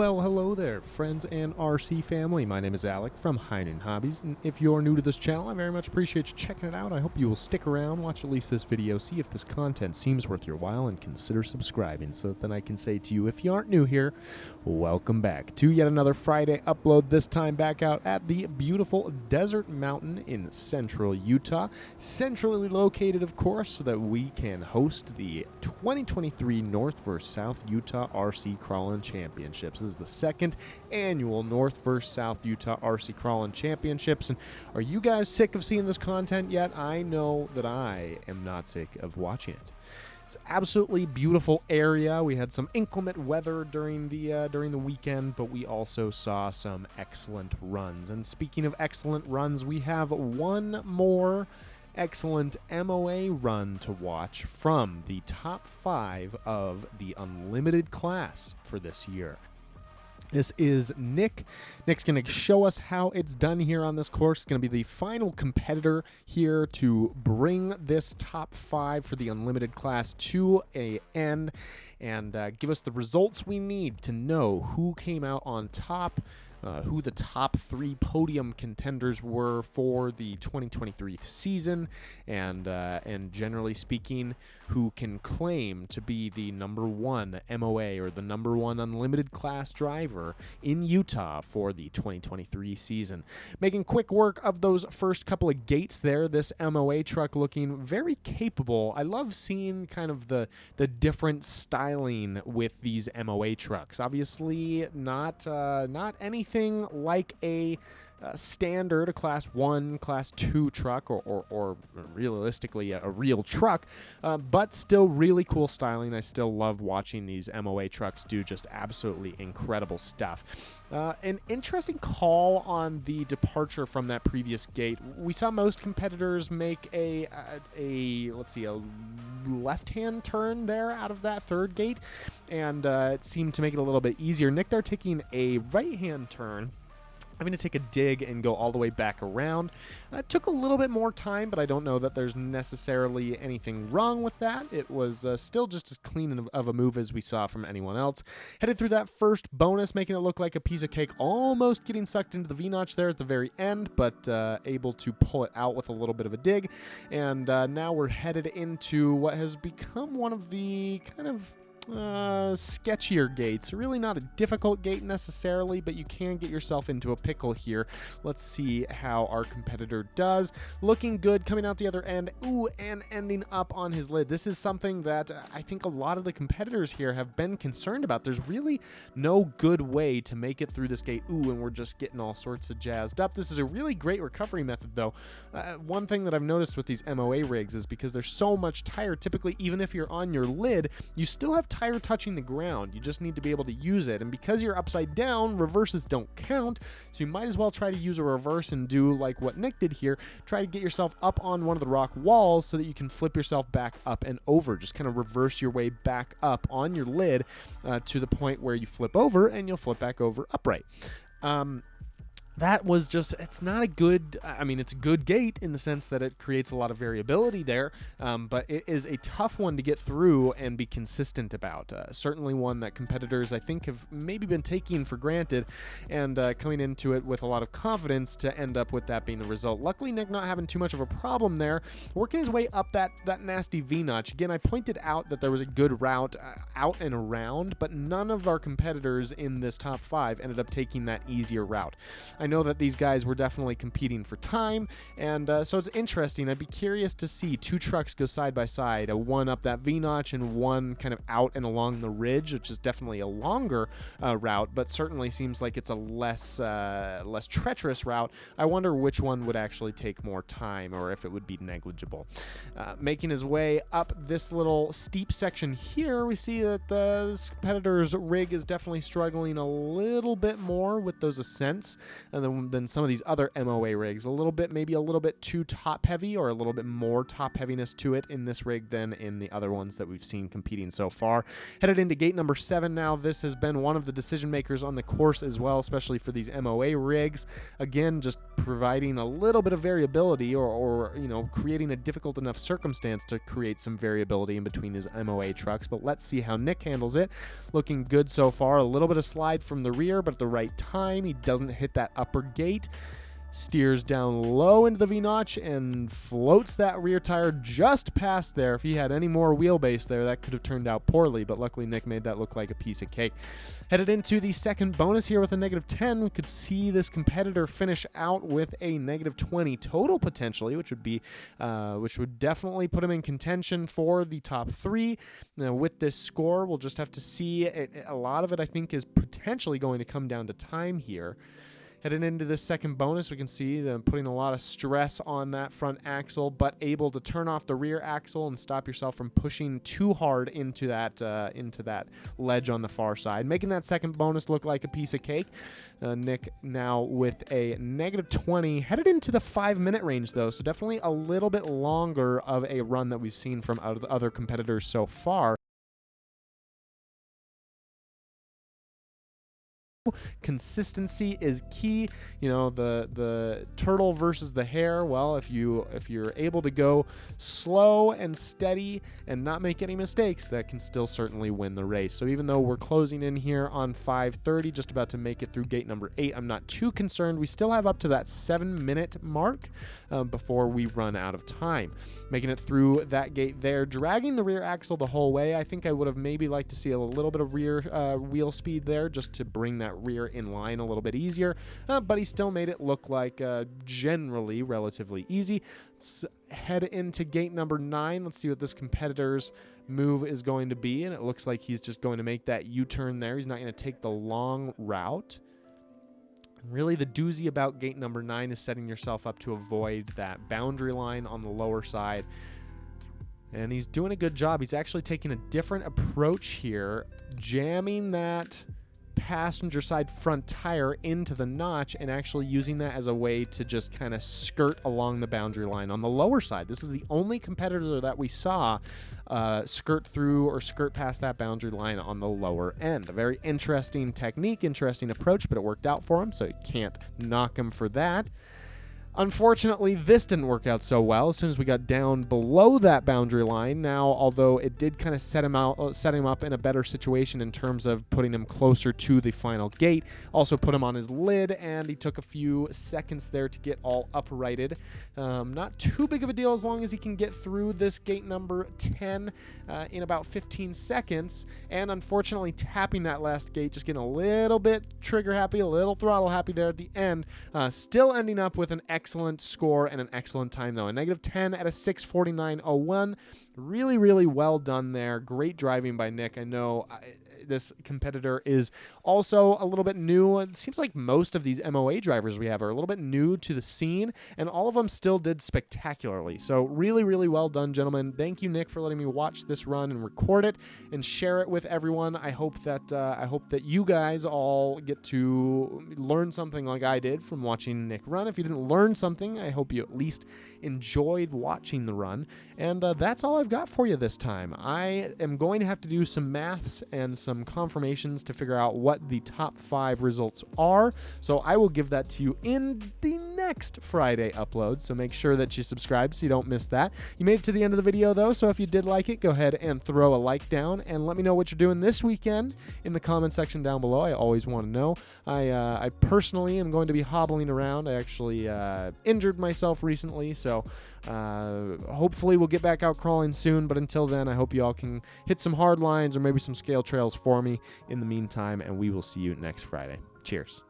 Well, hello there, friends and RC family. My name is Alec from Heinen Hobbies, and if you're new to this channel, I very much appreciate you checking it out. I hope you will stick around, watch at least this video, see if this content seems worth your while, and consider subscribing so that then I can say to you, if you aren't new here, welcome back to yet another Friday upload, this time back out at the beautiful Desert Mountain in central Utah. Centrally located, of course, so that we can host the 2023 North vs. South Utah RC Crawling Championships. This is the second annual North vs. South Utah RC Crawling Championships. And are you guys sick of seeing this content yet? I know that I am not sick of watching it. It's an absolutely beautiful area. We had some inclement weather during the weekend, but we also saw some excellent runs. And speaking of excellent runs, we have one more excellent MOA run to watch from the top 5 of the unlimited class for this year. This is Nick. Nick's going to show us how it's done here on this course. It's going to be the final competitor here to bring this top 5 for the unlimited class to an end and give us the results we need to know who came out on top, who the top 3 podium contenders were for the 2023 season, and generally speaking, who can claim to be the #1 MOA or the #1 unlimited class driver in Utah for the 2023 season. Making quick work of those first couple of gates there, this MOA truck looking very capable. I love seeing kind of the different styling with these MOA trucks. Obviously not anything like a standard, a class 1, class 2 truck, or realistically a real truck, but still really cool styling. I still love watching these MOA trucks do just absolutely incredible stuff. An interesting call on the departure from that previous gate. We saw most competitors make a left-hand turn there out of that third gate, and it seemed to make it a little bit easier. Nick there taking a right-hand turn, having to take a dig and go all the way back around. It took a little bit more time, but I don't know that there's necessarily anything wrong with that. It was still just as clean of a move as we saw from anyone else. Headed through that first bonus, making it look like a piece of cake, almost getting sucked into the V-notch there at the very end, but able to pull it out with a little bit of a dig. And now we're headed into what has become one of the kind of sketchier gates. Really not a difficult gate necessarily, but you can get yourself into a pickle here. Let's see how our competitor does. Looking good coming out the other end. Ooh, and ending up on his lid. This is something that I think a lot of the competitors here have been concerned about. There's really no good way to make it through this gate. Ooh, and we're just getting all sorts of jazzed up. This is a really great recovery method, though. One thing that I've noticed with these MOA rigs is because there's so much tire, typically even if you're on your lid, you still have tire touching the ground. You just need to be able to use it. And because you're upside down, reverses don't count. So you might as well try to use a reverse and do like what Nick did here. Try to get yourself up on one of the rock walls so that you can flip yourself back up and over. Just kind of reverse your way back up on your lid to the point where you flip over and you'll flip back over upright. That was just, it's not a good, I mean, it's a good gate in the sense that it creates a lot of variability there, but it is a tough one to get through and be consistent about. Certainly one that competitors, I think, have maybe been taking for granted and coming into it with a lot of confidence to end up with that being the result. Luckily, Nick not having too much of a problem there, working his way up that nasty V-notch. Again, I pointed out that there was a good route out and around, but none of our competitors in this top 5 ended up taking that easier route. I know that these guys were definitely competing for time, and so it's interesting. I'd be curious to see 2 trucks go side by side, one up that V-notch and one kind of out and along the ridge, which is definitely a longer route, but certainly seems like it's a less treacherous route. I wonder which one would actually take more time or if it would be negligible. Making his way up this little steep section here, we see that the competitor's rig is definitely struggling a little bit more with those ascents. than some of these other MOA rigs. Maybe a little bit too top heavy, or a little bit more top heaviness to it in this rig than in the other ones that we've seen competing so far. Headed into gate number 7 now. This has been one of the decision makers on the course as well, especially for these MOA rigs. Again, just providing a little bit of variability, or creating a difficult enough circumstance to create some variability in between these MOA trucks. But let's see how Nick handles it. Looking good so far. A little bit of slide from the rear, but at the right time. He doesn't hit that upper gate. Steers down low into the V-notch and floats that rear tire just past there. If he had any more wheelbase there, that could have turned out poorly, but luckily Nick made that look like a piece of cake. Headed into the second bonus here with a -10. We could see this competitor finish out with a -20 total potentially, which would definitely put him in contention for the top 3. Now, with this score, we'll just have to see. A lot of it, I think, is potentially going to come down to time here. Heading into this second bonus, we can see them putting a lot of stress on that front axle, but able to turn off the rear axle and stop yourself from pushing too hard into that ledge on the far side, making that second bonus look like a piece of cake. Nick now with a -20, headed into the 5-minute range though, so definitely a little bit longer of a run that we've seen from other competitors so far. Consistency is key. The turtle versus the hare. Well, if you're able to go slow and steady and not make any mistakes, that can still certainly win the race. So even though we're closing in here on 5:30, just about to make it through gate number 8, I'm not too concerned. We still have up to that 7-minute mark before we run out of time. Making it through that gate there, dragging the rear axle the whole way. I think I would have maybe liked to see a little bit of rear wheel speed there, just to bring that rear in line a little bit easier, but he still made it look like generally relatively easy. Let's head into gate number 9. Let's see what this competitor's move is going to be, and it looks like he's just going to make that U-turn there. He's not going to take the long route. Really, the doozy about gate number 9 is setting yourself up to avoid that boundary line on the lower side. And he's doing a good job. He's actually taking a different approach here, jamming that passenger side front tire into the notch and actually using that as a way to just kind of skirt along the boundary line on the lower side. This is the only competitor that we saw skirt through or skirt past that boundary line on the lower end. A very interesting technique, interesting approach, but it worked out for him, so you can't knock him for that. Unfortunately, this didn't work out so well as soon as we got down below that boundary line. Now, although it did kind of set him up in a better situation in terms of putting him closer to the final gate, also put him on his lid, and he took a few seconds there to get all uprighted. Not too big of a deal as long as he can get through this gate number 10 in about 15 seconds. And unfortunately, tapping that last gate, just getting a little bit trigger happy, a little throttle happy there at the end, still ending up with an excellent score and an excellent time though. A -10 at a 6:49.01. Really, really well done there. Great driving by Nick. I know this competitor is also a little bit new. It seems like most of these MOA drivers we have are a little bit new to the scene, and all of them still did spectacularly. So really, really well done, gentlemen. Thank you, Nick, for letting me watch this run and record it and share it with everyone. I hope that you guys all get to learn something like I did from watching Nick run. If you didn't learn something, I hope you at least enjoyed watching the run. And that's all I've got for you this time. I am going to have to do some maths and some confirmations to figure out what the top 5 results are. So I will give that to you in the next Friday upload. So make sure that you subscribe so you don't miss that. You made it to the end of the video though, so if you did like it, go ahead and throw a like down and let me know what you're doing this weekend in the comment section down below. I always want to know. I personally am going to be hobbling around. I actually injured myself recently, so hopefully we'll get back out crawling soon, but until then I hope you all can hit some hard lines or maybe some scale trails for me in the meantime, and we will see you next Friday. Cheers.